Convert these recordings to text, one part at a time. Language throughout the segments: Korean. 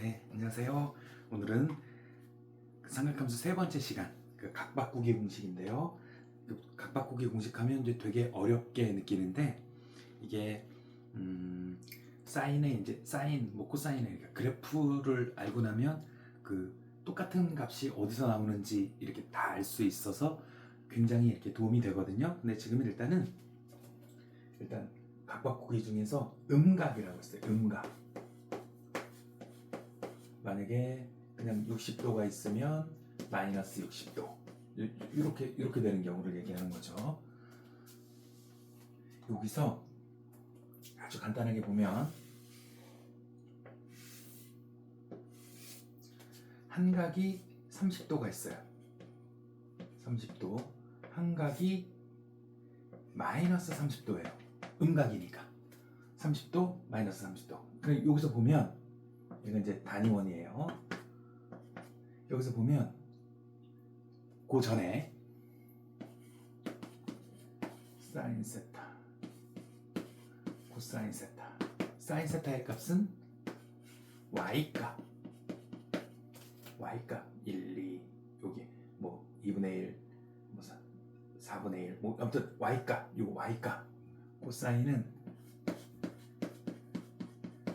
네, 안녕하세요. 오늘은 그 삼각함수 세 번째 시간, 그 각바꾸기 공식인데요. 그 각바꾸기 공식하면 이제 되게 어렵게 느끼는데 이게 사인의 이제 사인, 뭐 코사인의 그러니까 그래프를 알고 나면 그 똑같은 값이 어디서 나오는지 이렇게 다 알 수 있어서 굉장히 이렇게 도움이 되거든요. 근데 지금은 일단 각바꾸기 중에서 음각이라고 있어요. 음각. 만약에 그냥 60도가 있으면 마이너스 60도 이렇게 되는 경우를 얘기하는 거죠. 여기서 아주 간단하게 보면 한 각이 30도가 있어요. 30도. 한 각이 마이너스 30도예요. 음각이니까 30도 마이너스 30도. 그럼 여기서 보면 이건 이제 단위원이에요. 여기서 보면 그 전에 사인 세타, 코사인 세타, 사인 세타의 값은 y값, y값 1, 2, 여기 뭐 2분의 1, 뭐 4분의 1, 뭐 아무튼 y값, 요 y값, 코사인은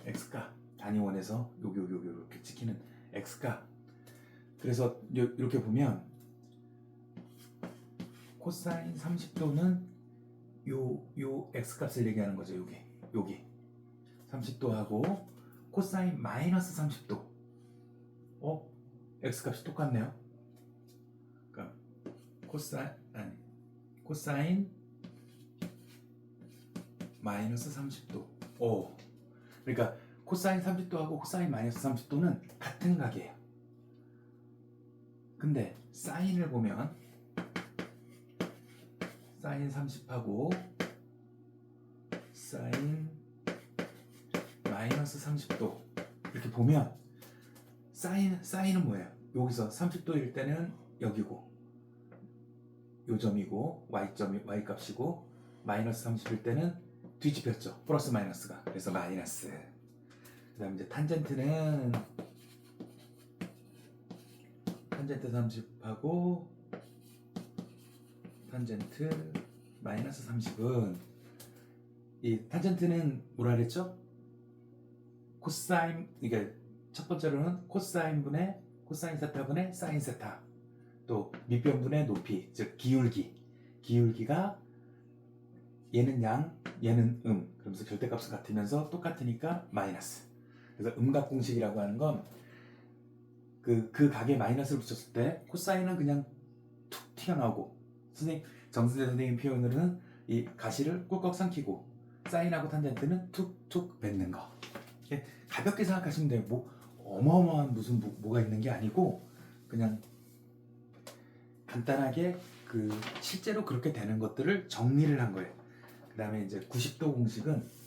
x값, 단위원에서 여기 이렇게 찍히는 x값. 그래서 이렇게 보면 코사인 30도는 요 x값을 얘기하는 거죠. 여기 30도하고 코사인 마이너스 30도. x값이 똑같네요. 그러니까 코사인 마이너스 30도. 그러니까 코사인 30도하고 코사인 마이너스 30도는 같은 각이에요. 근데 사인을 보면 사인 30하고 사인 마이너스 30도 이렇게 보면 사인은 뭐예요? 여기서 30도일 때는 여기고 요 점이고 y 값이고 마이너스 30일 때는 뒤집혔죠. 플러스 마이너스가. 그래서 마이너스. 그 다음에 이제 탄젠트 30하고 탄젠트 마이너스 30은 이 탄젠트는 뭐라 그랬죠? 코사인, 그러니까 첫 번째로는 코사인 세타분의 사인 세타, 또 밑변분의 높이, 즉 기울기가 얘는 양, 얘는 그러면서 절대값은 같으면서 똑같으니까 마이너스. 그래서 음각 공식이라고 하는 건 그 각에 마이너스를 붙였을 때 코사인은 그냥 툭 튀어나오고 정선생 선생님 표현으로는 이 가시를 꿀꺽 삼키고 사인하고 탄젠트는 툭툭 뱉는 거. 가볍게 생각하시면 돼요. 뭐 어마어마한 무슨 뭐가 있는 게 아니고 그냥 간단하게 그 실제로 그렇게 되는 것들을 정리를 한 거예요. 그 다음에 이제 90도 공식은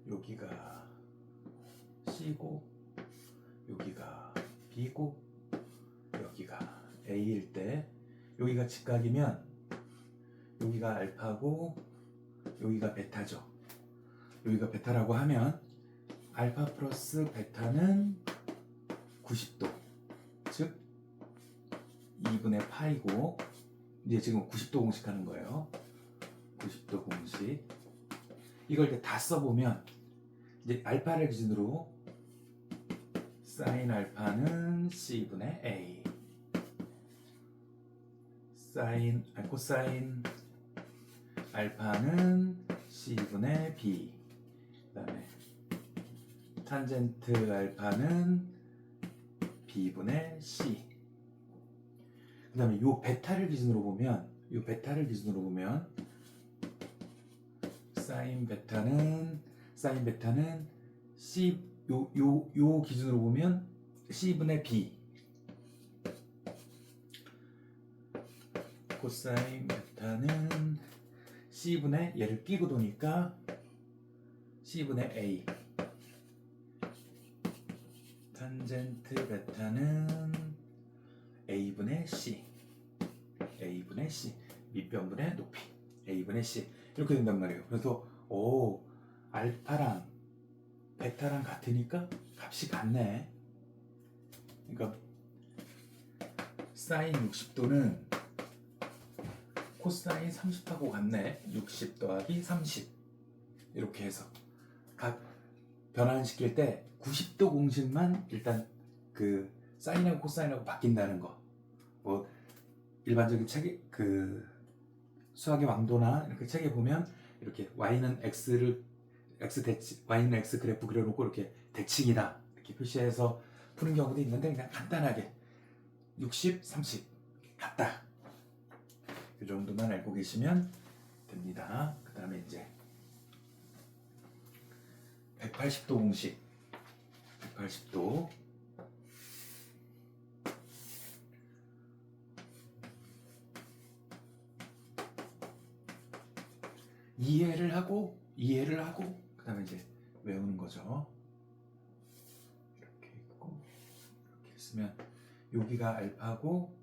여기가 C고 여기가 B고 여기가 A일 때 여기가 직각이면 여기가 알파고 여기가 베타죠. 여기가 베타라고 하면 알파 플러스 베타는 90도, 즉 2분의 파이고, 이제 지금 90도 공식 하는 거예요. 90도 공식. 이걸 이제 다 써보면 이제 알파를 기준으로 사인 알파는 C분의 A, 코사인 알파는 C분의 B, 그 다음에 탄젠트 알파는 B분의 C. 그 다음에 요 베타를 기준으로 보면 사인 베타는 C, 요 기준으로 보면 C분의 B, 코사인 베타는 C분의 얘를 끼고 도니까 C분의 A, 탄젠트 베타는 A분의 C, 밑변분의 높이 A분의 C 이렇게 된단 말이에요. 그래서 알파랑 베타랑 같으니까 값이 같네. 그러니까 사인 60도는 코사인 30하고 같네. 60 더하기 30 이렇게 해서 각 변환시킬 때 90도 공식만 일단 그 사인하고 코사인하고 바뀐다는 거. 뭐 일반적인 책에 그 수학의 왕도나 이렇게 책에 보면 이렇게 y는 x를 x 대칭, y는 x 그래프 그려놓고 이렇게 대칭이다 이렇게 표시해서 푸는 경우도 있는데 그냥 간단하게 60, 30 같다. 이 정도만 알고 계시면 됩니다. 그 다음에 이제 180도 공식. 180도. 이해를 하고 그 다음에 이제 외우는 거죠. 이렇게 있고 이렇게 있으면 여기가 알파고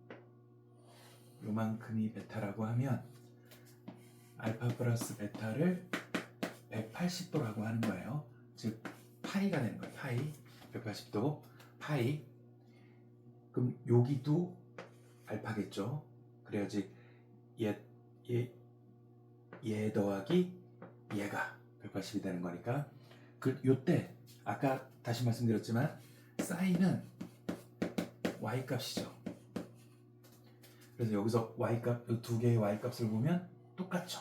요만큼이 베타라고 하면 알파 플러스 베타를 180도라고 하는 거예요. 즉 파이가 되는 거예요. 파이 180도 파이. 그럼 여기도 알파겠죠. 그래야지 얘 더하기 얘가 180이 되는 거니까. 그 요때 아까 다시 말씀드렸지만 사인은 y 값이죠. 그래서 여기서 y값, 두 개의 y값을 보면 똑같죠.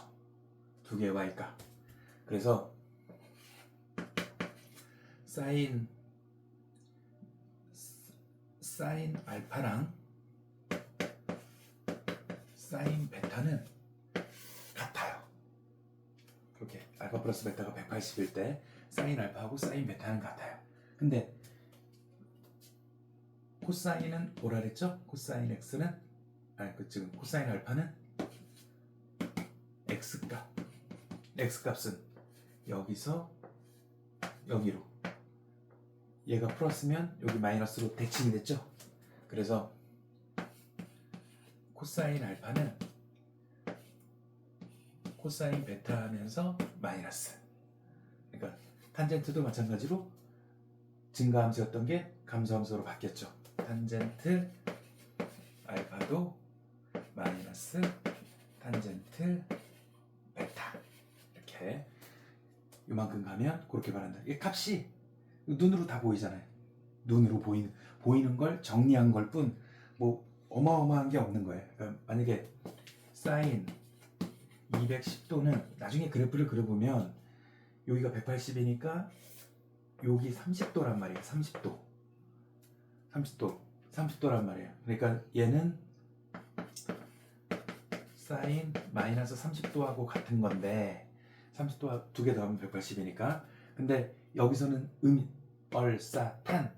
두 개의 y값. 그래서 사인 알파랑 사인 베타는 같아요. 그렇게 알파 플러스 베타가 180일 때 사인 알파하고 사인 베타는 같아요. 근데 코사인은 뭐라 그랬죠? 코사인 x는 지금 코사인 알파는 x값은 여기서 여기로, 얘가 플러스면 여기 마이너스로 대칭이 됐죠. 그래서 코사인 알파는 코사인 베타 하면서 마이너스. 그러니까 탄젠트도 마찬가지로 증가함수였던 게 감소함수로 바뀌었죠. 탄젠트 알파도 마이너스 탄젠트 베타. 이렇게 요만큼 가면 그렇게 말한다. 이게 값이 눈으로 다 보이잖아요. 눈으로 보이는 걸 정리한 걸 뿐 뭐 어마어마한 게 없는 거예요. 그러니까 만약에 사인 210도는 나중에 그래프를 그려보면 여기가 180이니까 여기 30도란 말이에요. 30도란 말이에요. 그러니까 얘는 사인 마이너스 30도하고 같은 건데 30도 두 개 더하면 180이니까. 근데 여기서는 얼싸탄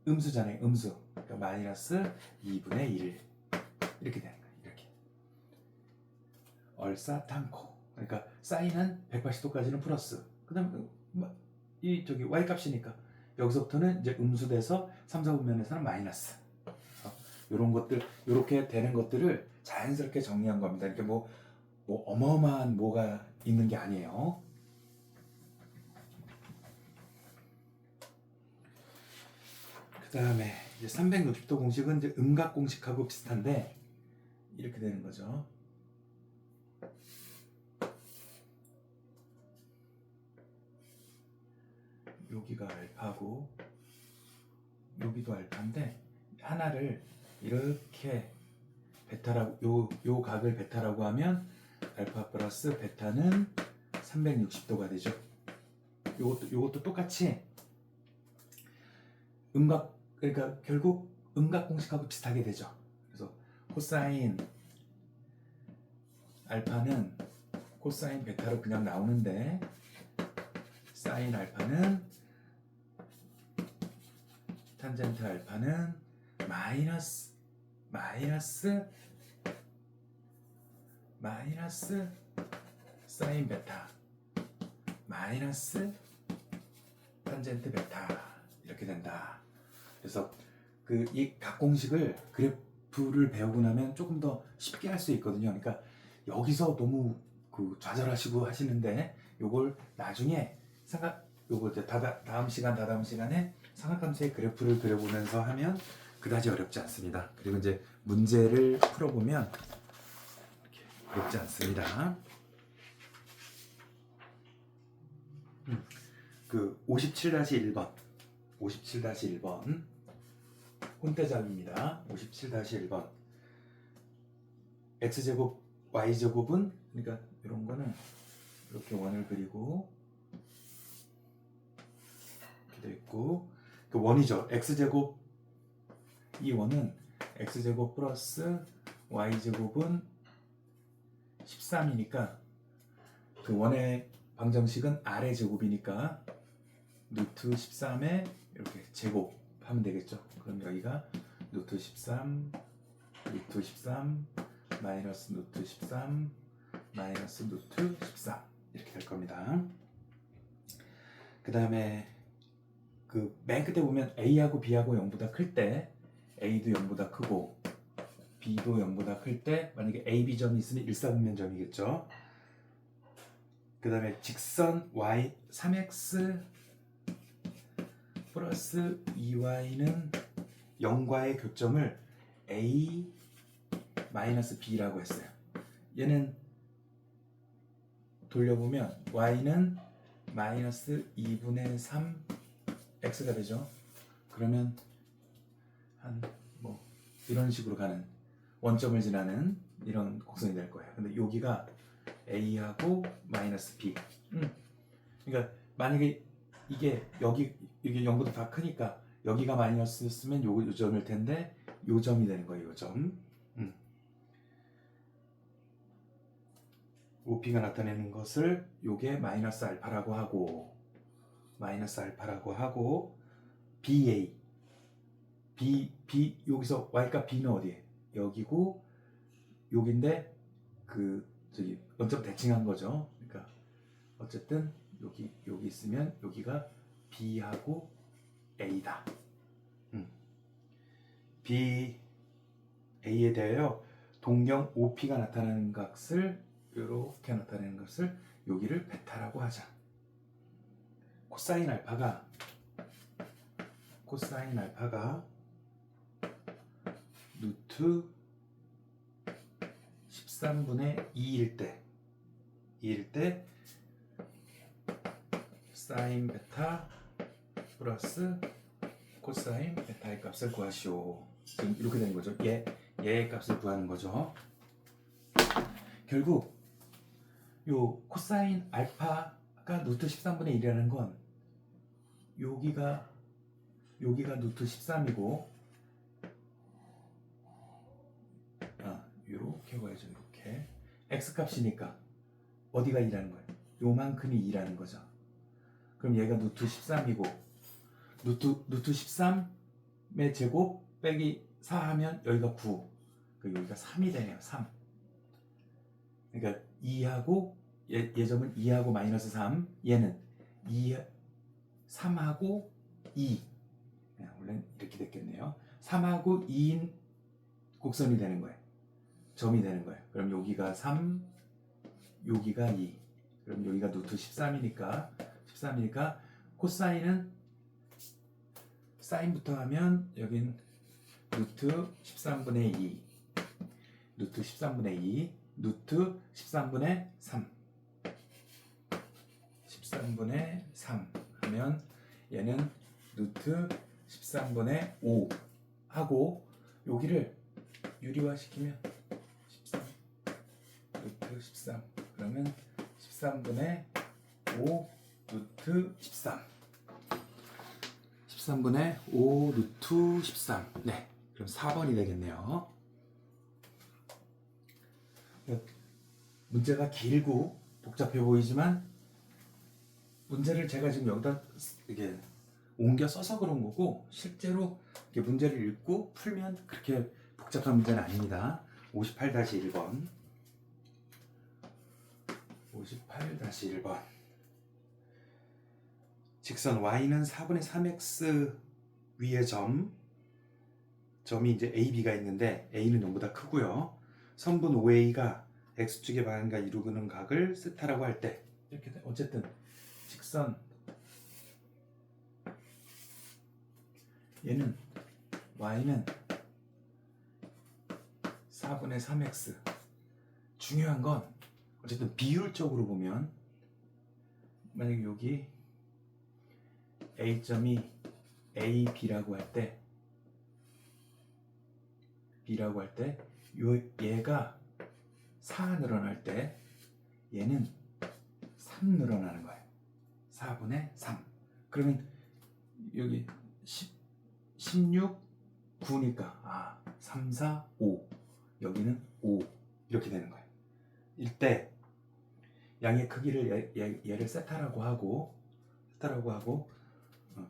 음수잖아요. 음수. 그러니까 마이너스 2분의 1 이렇게 되는 거예요. 이렇게 얼싸탄코. 그러니까 사인은 180도까지는 플러스. 그다음 이 저기 y 값이니까 여기서부터는 이제 음수돼서 3, 4분면에서는 마이너스. 이런 것들, 이렇게 되는 것들을 자연스럽게 정리한 겁니다. 이렇게 뭐 어마어마한 뭐가 있는 게 아니에요. 그 다음에 이제 360도 공식은 이제 음각 공식하고 비슷한데 이렇게 되는 거죠. 여기가 알파고 여기도 알파인데 하나를 이렇게 베타라고 요 각을 베타라고 하면 알파 플러스 베타는 360도가 되죠. 요것도 똑같이 음각, 그러니까 결국 음각 공식하고 비슷하게 되죠. 그래서 코사인 알파는 코사인 베타로 그냥 나오는데 사인 알파는 탄젠트 알파는 마이너스 사인 베타 마이너스 탄젠트 베타 이렇게 된다. 그래서 이 각공식을 그래프를 배우고 나면 조금 더 쉽게 할 수 있거든요. 그러니까 여기서 너무 좌절하시고 하시는데 요걸 나중에 요거 이제 다음 시간에 삼각함수의 그래프를 그려보면서 하면 그다지 어렵지 않습니다. 그리고 이제 문제를 풀어보면 이렇게 어렵지 않습니다. 그 57-1번 57-1번 혼태작입니다. 57-1번 x제곱 y제곱은 그러니까 이런 거는 이렇게 원을 그리고 이렇게 되어 있고 그 원이죠. x제곱 이 원은 x제곱 플러스 y제곱은 13이니까 그 원의 방정식은 a의 제곱이니까 루트 13에 이렇게 제곱하면 되겠죠. 그럼 여기가 루트 13 루트 13 마이너스 루트 13 마이너스 루트 13 이렇게 될 겁니다. 그 다음에 그 맨 끝에 보면 A하고 B하고 0보다 클 때 A도 0보다 크고 B도 0보다 클 때 만약에 A, B점이 있으면 일사분면점이겠죠. 그 다음에 직선 Y 3x 플러스 2y는 0과의 교점을 A 마이너스 B라고 했어요. 얘는 돌려보면 y는 마이너스 2분의 3 x가 되죠. 그러면 한 뭐 이런 식으로 가는 원점을 지나는 이런 곡선이 될 거예요. 근데 여기가 a하고 마이너스 b. 그러니까 만약에 이게 여기 0보다 다 크니까 여기가 마이너스였으면 요 점일 텐데 요 점이 되는 거예요. 요 점. OP가 나타내는 것을 요게 마이너스 알파라고 하고 BA B 여기서 Y값 B는 어디에? 여기고 여긴데 그 저기 원점 대칭한 거죠. 그러니까 어쨌든 여기 있으면 여기가 B하고 A다. B A에 대하여 동경 OP가 나타나는 값을 이렇게 나타내는 것을 여기를 베타라고 하자. 코사인 알파가 루트 13분의 2일 때 사인 베타 플러스 코사인 베타의 값을 구하시오. 지금 이렇게 되는 거죠. 얘의 값을 구하는 거죠. 결국 요 코사인 알파가 루트 13분의 1이라는 건 여기가 루트 13이고 이렇게 봐야죠. 이렇게 x값이니까 어디가 2라는 거예요? 요만큼이 2라는 거죠. 그럼 얘가 루트 13이고 루트 13의 제곱 빼기 4 하면 여기가 9 여기가 3이 되네요. 3. 그러니까 2하고 얘점은 2하고 마이너스 3 얘는 3하고 2 원래 이렇게 됐겠네요. 3하고 2인 곡선이 되는 거예요. 점이 되는 거예요. 그럼 여기가 3 여기가 2 그럼 여기가 루트 13이니까 코사인은 사인부터 하면 여긴 루트 13분의 2 루트 13분의 3 13분의 3 하면 얘는 루트 13분의 5 하고 여기를 유리화시키면 13 루트 13 그러면 13분의 5 루트 13분의 5 루트 13 네, 그럼 4번이 되겠네요. 문제가 길고 복잡해 보이지만 문제를 제가 지금 여기다 이게 옮겨 써서 그런 거고 실제로 이렇게 문제를 읽고 풀면 그렇게 복잡한 문제는 아닙니다. 58-1번 직선 y는 4분의 3x 위의 점이 이제 a, b가 있는데 a는 0보다 크고요. 선분 OA가 x축의 방향과 이루는 각을 세타라고 할 때 이렇게 어쨌든 직선 얘는 y는 4분의 3x. 중요한 건 어쨌든 비율적으로 보면 만약에 여기 a점이 a, b라고 할 때 얘가 4 늘어날 때 얘는 3 늘어나는 거예요. 4분의 3. 그러면 여기 16, 9니까 3, 4, 5. 여기는 5 이렇게 되는 거예요. 이때 양의 크기를 얘를 세타라고 하고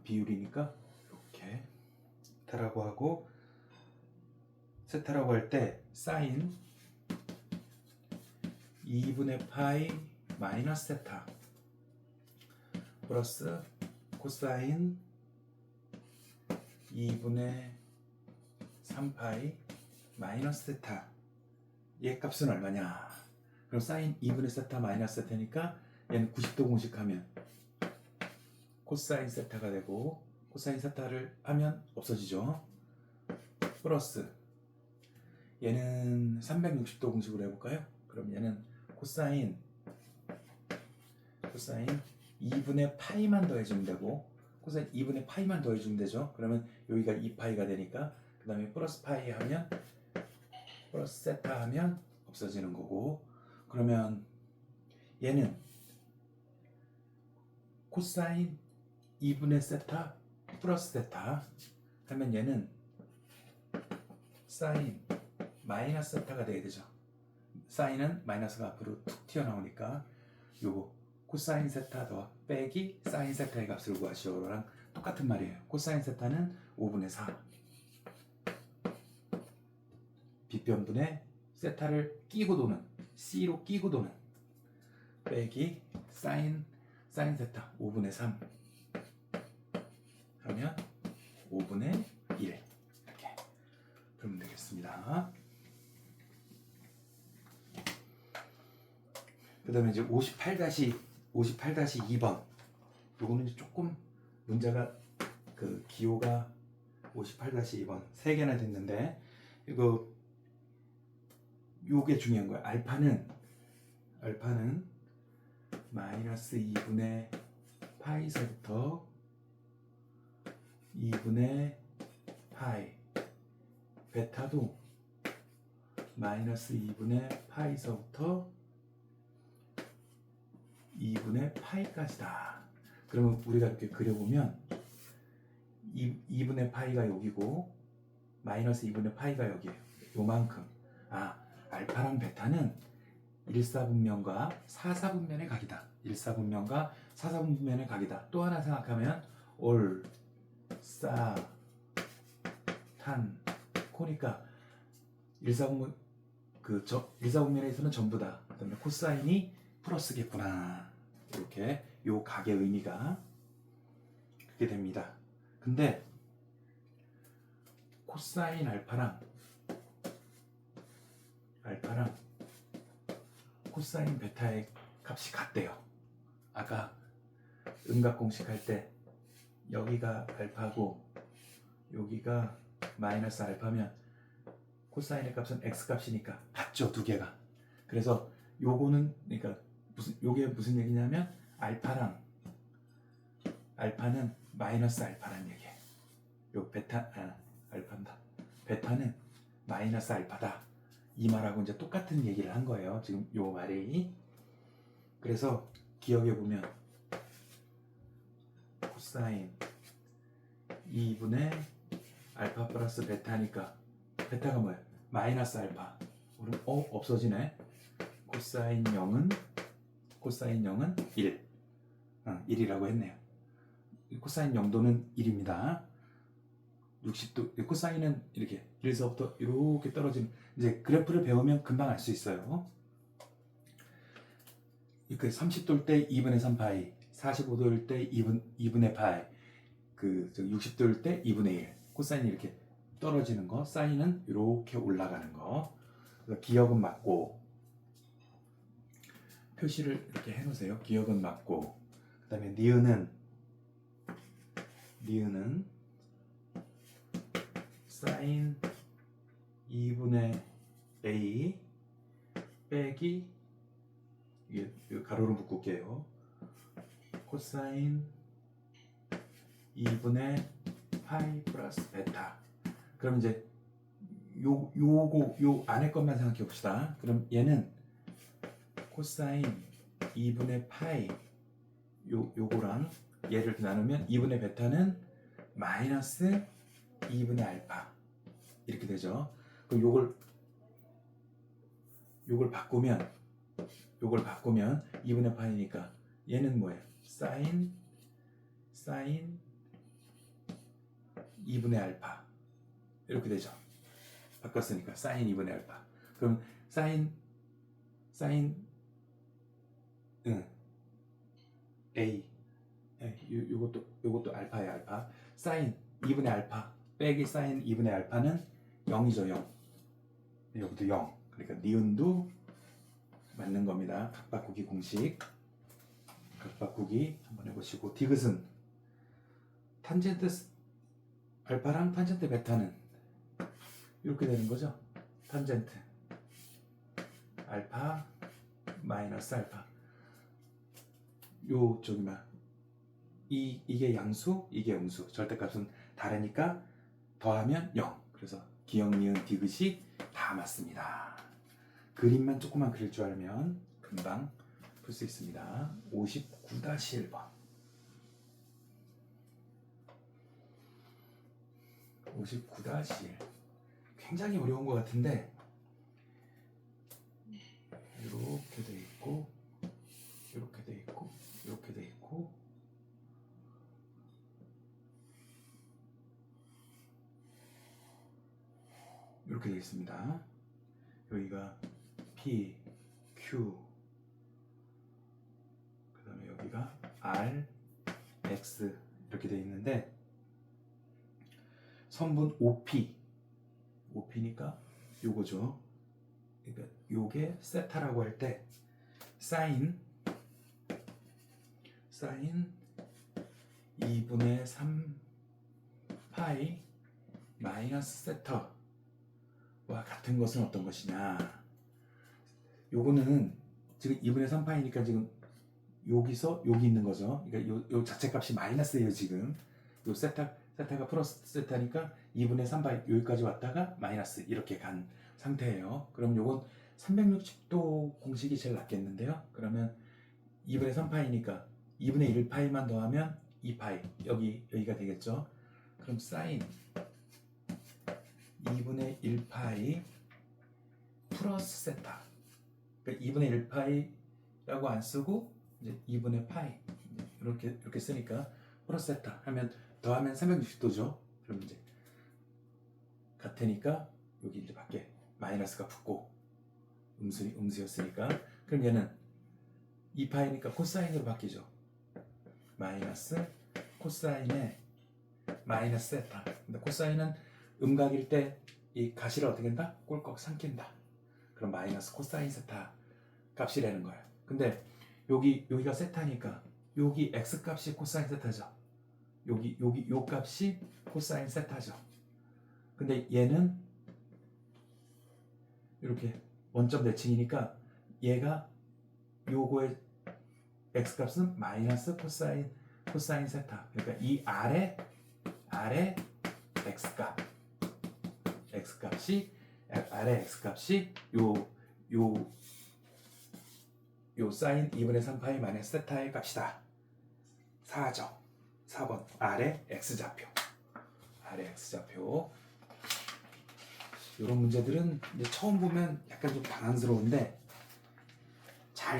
비율이니까 이렇게 세타라고 할 때 사인 2분의 파이 마이너스 세타 플러스 코사인 2분의 3파이 마이너스 세타. 얘 값은 얼마냐? 그럼 사인 2분의 세타 마이너스 세타니까 얘는 90도 공식하면 코사인 세타가 되고 코사인 세타를 하면 없어지죠. 플러스 얘는 360도 공식으로 해볼까요? 그럼 얘는 코사인 2분의 파이만 더해주면 되고 코사인 2분의 파이만 더해주면 되죠. 그러면 여기가 2파이가 되니까 그 다음에 플러스 파이 하면 플러스 세타 하면 없어지는 거고, 그러면 얘는 코사인 2분의 세타 플러스 세타 하면 얘는 사인 마이너스 세타가 되게 되죠. 사인은 마이너스가 앞으로 툭 튀어나오니까 요거 코사인 세타 더 빼기 사인 세타의 값을 구하시오랑 똑같은 말이에요. 코사인 세타는 5분의 4 빗변분의 세타를 끼고 도는 C로 끼고 도는 빼기 사인 세타 5분의 3 하면 5분의 1 이렇게 그러면 되겠습니다. 그 다음에 이제 58-2번 요거는 이제 조금 문제가 그 기호가 58-2번 3개나 됐는데 요게 중요한 거야. 알파는 마이너스 2분의 파이서부터 2분의 파이, 베타도 마이너스 2분의 파이서부터 2분의 파이까지다. 그러면 우리가 이렇게 그려보면 2분의 파이가 여기고 마이너스 2분의 파이가 여기에요. 요만큼. 알파랑 베타는 1사분면과 4사분면의 각이다. 1사분면과 4사분면의 각이다. 또 하나 생각하면 올, 싸, 탄, 코니까 1사분면에서는 전부다. 그다음에 코사인이 플러스겠구나. 이렇게 요 각의 의미가 그렇게 됩니다. 근데 코사인 알파랑 코사인 베타의 값이 같대요. 아까 음각공식 할 때 여기가 알파고 여기가 마이너스 알파면 코사인의 값은 x 값이니까 같죠, 두 개가. 그래서 요거는 그러니까 요게 무슨 얘기냐면 알파는 마이너스 알파란 얘기예요. 요 알파다. 베타는 마이너스 알파다. 이 말하고 이제 똑같은 얘기를 한 거예요. 지금 요 말이. 그래서 기억해 보면 코사인 2분의 알파 플러스 베타니까 베타가 뭐야? 마이너스 알파. 그럼 없어지네. 코사인 0은 1. 1이라고 했네요. 코사인 0도는 1입니다. 60도 코사인은 이렇게 1에서부터 이렇게 떨어지는, 이제 그래프를 배우면 금방 알 수 있어요. 이렇게 30도일 때 2분의 3파이, 45도일 때 2분의 파이, 60도일 때 2분의 1. 코사인이 이렇게 떨어지는 거, 사인은 이렇게 올라가는 거. 기억은 맞고 표시를 이렇게 해놓으세요. 기억은 맞고, 그 다음에 니은은 사인 2분의 a 빼기 이게 가로로 묶을게요. 코사인 2분의 파이 플러스 베타. 그럼 이제 요 안에 것만 생각해 봅시다. 그럼 얘는 코사인 2분의 파이 요거랑 얘를 나누면 2분의 베타는 마이너스 2분의 알파 이렇게 되죠. 그럼 요걸 바꾸면 2분의 파이니까 얘는 뭐예요? 사인 2분의 알파 이렇게 되죠. 바꿨으니까 사인 2분의 알파. 그럼 사인 A 요것도 알파야 알파. 사인 2분의 알파 빼기 사인 2분의 알파는 0이죠. 0. 여기도 0. 그러니까 니은도 맞는 겁니다. 각바꾸기 공식. 각바꾸기 한번 해보시고 디귿은 탄젠트 알파랑 탄젠트 베타는 이렇게 되는 거죠. 탄젠트 알파 마이너스 알파. 요쪽이만 이게 양수, 이게 음수. 절대값은 다르니까 더하면 0. 그래서 기역, 니은, 디귿이 다 맞습니다. 그림만 조금만 그릴 줄 알면 금방 풀 수 있습니다. 59-1번. 59-1. 굉장히 어려운 것 같은데 이렇게 돼 있고 이렇게 돼 있고 이렇게 돼 있고 이렇게 되어 있습니다. 여기가 P, Q, 그 다음에 여기가 R, X 이렇게 되어 있는데 성분 OP니까 요거죠. 그러니까 요게 세타라고 할 때 사인 2분의 3 파이 마이너스 세타와 같은 것은 어떤 것이냐. 요거는 지금 2분의 3파이니까 지금 여기서 여기 있는 거죠. 그러니까 요 자체값이 마이너스예요. 지금 요 세타가 플러스 세타니까 2분의 3파이 여기까지 왔다가 마이너스 이렇게 간 상태예요. 그럼 요건 360도 공식이 제일 낫겠는데요. 그러면 2분의 3파이니까 2분의 1파이만 더하면 2파이 여기가 되겠죠. 그럼 사인 2분의 1파이 플러스 세타. 그러니까 2분의 1파이라고 안 쓰고 이제 2분의 파이 이렇게 쓰니까 플러스 세타 하면 더하면 360도죠. 그럼 이제 같으니까 여기 이제 밖에 마이너스가 붙고 음수였으니까 그럼 얘는 2파이니까 코사인으로 바뀌죠. 마이너스 코사인에 마이너스 세타. 근데 코사인은 음각일 때 이 가시를 어떻게 한다? 꼴꺽 삼킨다. 그럼 마이너스 코사인 세타 값이라는 거예요. 근데 여기가 세타니까 여기 x 값이 코사인 세타죠. 요 값이 코사인 세타죠. 근데 얘는 이렇게 원점 대칭이니까 얘가 요거의 x 값은 마이너스 코사인 세타. 그러니까 이 아래 x 값이 아래 x 값이 요 사인 2분의 3파이 마이너스 세타의 값이다. 4번 아래 x좌표. 이런 문제들은 이제 처음 보면 약간 좀 당황스러운데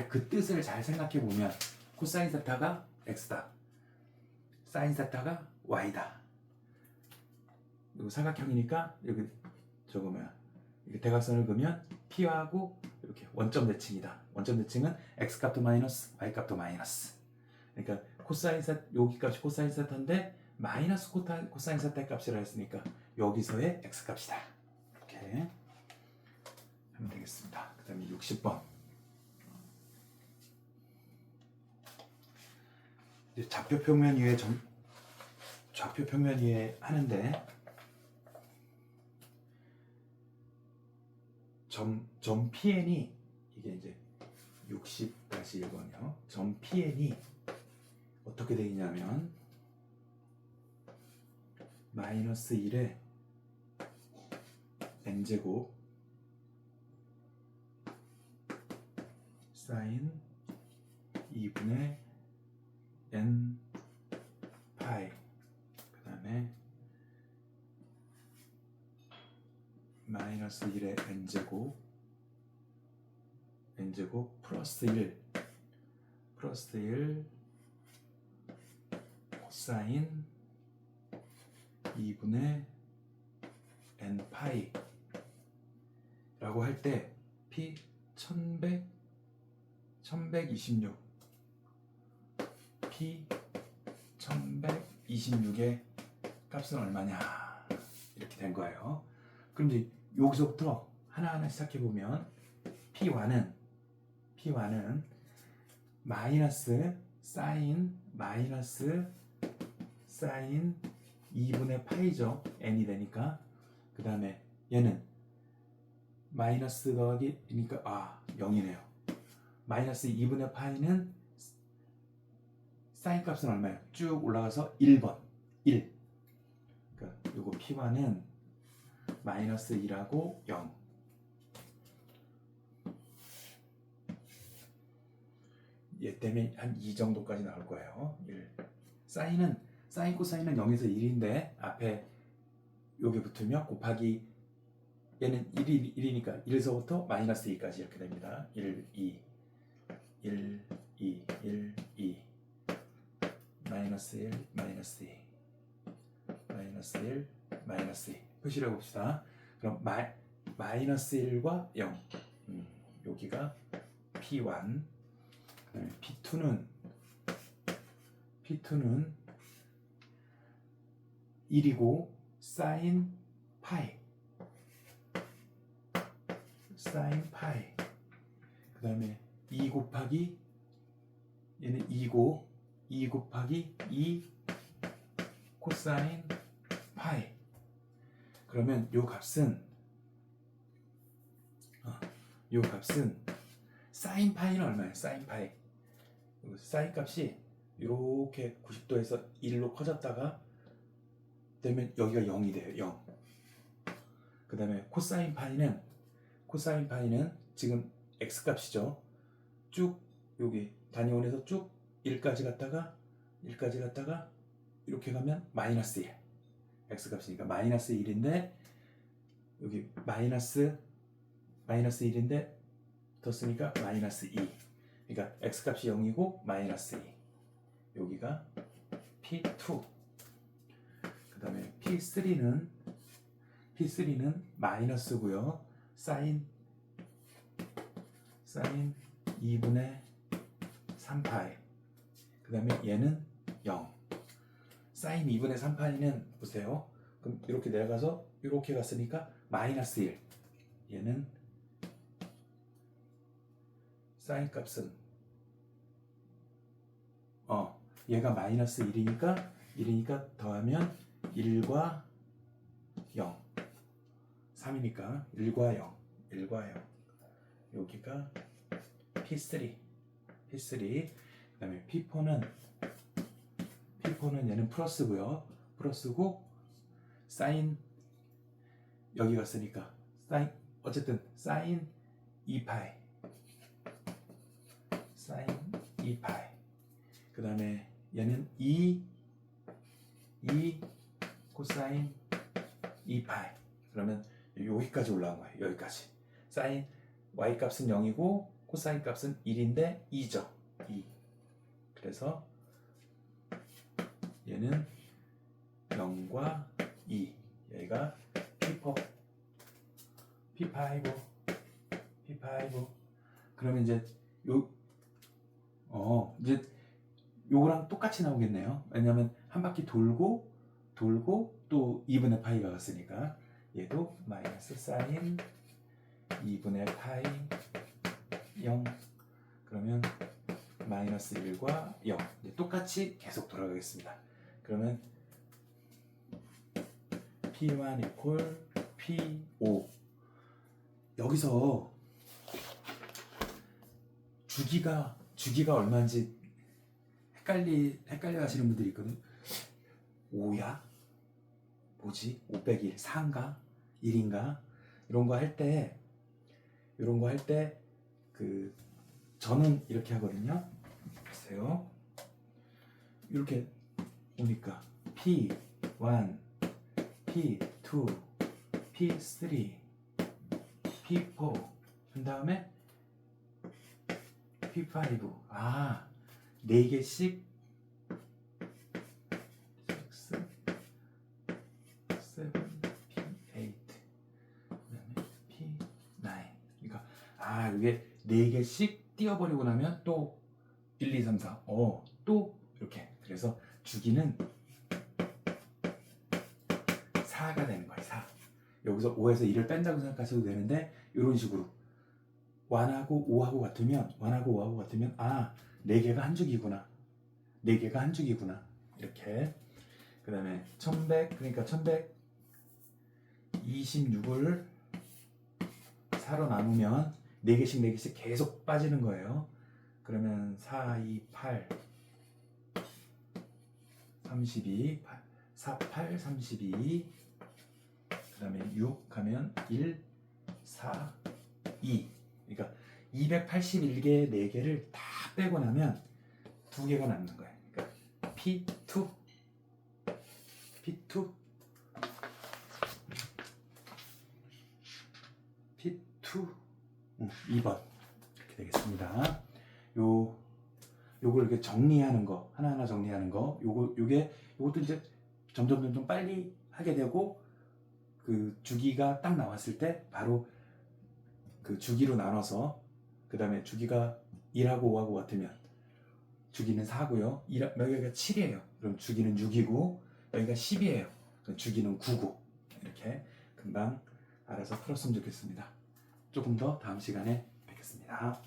그 뜻을 잘 생각해 보면 코사인 세타가 x다. 사인 세타가 y다. 그리고 사각형이니까 여기 이렇게 대각선을 그으면 p하고 이렇게 원점 대칭이다. 원점 대칭은 x 값도 마이너스, y 값도 마이너스. 그러니까 코사인 세타 여기 값이 코사인 세타인데 마이너스 코사인 세타의 값이라 했으니까 여기서의 x 값이다. 이렇게 하면 되겠습니다. 그 다음에 60번. 좌표 평면 위에 하는데 점 pn이 이게 이제 60-1번이요. 점 pn이 어떻게 되냐면 마이너스 1에 n제곱 사인 2분의 n 파이 그 다음에 마이너스 1의 n제곱 플러스 1 코사인 2분의 n 파이 라고 할 때 p 1126 p 1126의 값은 얼마냐 이렇게 된 거예요. 그럼 이제 여기서부터 하나하나 시작해 보면 P1은 마이너스 사인 2분의 파이죠. n이 되니까. 그 다음에 얘는 마이너스 더하기니까 0이네요. 마이너스 2분의 파이는 사인 값은 얼마예요? 쭉 올라가서 1번 1. 그러니까 요거 P1은 마이너스 1하고 0. 얘 때문에 한 2 정도까지 나올 거예요. 1. 사인 코사인은 0에서 1인데 앞에 요게 붙으면 곱하기 얘는 1이니까 1에서부터 마이너스 2까지 이렇게 됩니다. 1, 2 마이너스 1 마이너스 2 마이너스 1 마이너스 2 표시를 해봅시다. 그럼 마이너스 1과 0 여기가 P1 P2는 1이고 사인 파이 그 다음에 2 곱하기 얘는 2고 2 곱하기 2 코사인 파이. 그러면 요 값은 사인 파이는 얼마예요? 사인 파이. 사인 값이 이렇게 90도에서 1로 커졌다가 되면 여기가 0이 돼요. 0. 그 다음에 코사인 파이는 지금 x 값이죠. 쭉 여기 단위원에서 쭉 1까지 갔다가 이렇게 가면 마이너스 1. x 값이니까 마이너스 1인데 여기 마이너스 1인데 덧쓰니까 마이너스 2. 그러니까 x 값이 0이고 마이너스 2. 여기가 P2. 그 다음에 P3는 마이너스고요. 사인 2분의 3파이. 그 다음에 얘는 0. 사인 2분의 3파이는 보세요. 그럼 이렇게 내려가서 이렇게 갔으니까 마이너스 1. 얘는 사인 값은 얘가 마이너스 1이니까 더하면 1과 0 3이니까 1과 0 여기가 P3 그 다음에 P4는 얘는 플러스고 사인 여기 갔으니까 어쨌든 사인 2파이 그 다음에 얘는 2 코사인 2파이. 그러면 여기까지 올라온 거예요. 여기까지. 사인 y 값은 0이고 코사인 값은 1인데 2죠. 2. 그래서 얘는 0과 2. 얘가 P4 그러면 이제 이제 요거랑 똑같이 나오겠네요. 왜냐면 한 바퀴 돌고 또 2분의 파이가 갔으니까 얘도 마이너스 사인 2분의 파이 0. 그러면 마이너스 1과 0. 이제 똑같이 계속 돌아가겠습니다. 그러면 P1 equal P5. 여기서 주기가 얼마인지 헷갈려 하시는 분들이 있거든. 5야? 뭐지? 5 1 4인가? 1인가? 이런 거 할 때 저는 이렇게 하거든요. 글쎄요. 이렇게 오니까 P1, P2, P3, P4, 그 다음에 P5. 4개씩 6, 7, P8, 그다음에 P9. 그러니까 이게 4개씩 띄워버리고 나면 또 1, 2, 3, 4. 또 이렇게. 그래서 주기는 4가 되는 거예요. 4. 여기서 5에서 1을 뺀다고 생각하셔도 되는데 이런 식으로 1하고 5하고 같으면 4개가 한 주기구나. 4개가 한 주기구나. 이렇게. 그 다음에 1100, 그러니까 1126을 4로 나누면 4개씩 계속 빠지는 거예요. 그러면 4, 2, 8, 32, 4, 8, 32. 그 다음에 6 하면 1, 4, 2. 그러니까 281개 4개를 다 빼고 나면 2개가 남는 거예요. 그러니까 P2, 2번 이렇게 되겠습니다. 요걸 이렇게 정리하는 거, 하나하나 정리하는 거, 요것도 이제 점점 빨리 하게 되고, 그 주기가 딱 나왔을 때 바로 그 주기로 나눠서, 그 다음에 주기가 1하고 5하고 같으면 주기는 4고요. 여기가 7이에요. 그럼 주기는 6이고, 여기가 10이에요. 그럼 주기는 9고, 이렇게 금방 알아서 풀었으면 좋겠습니다. 조금 더 다음 시간에 뵙겠습니다.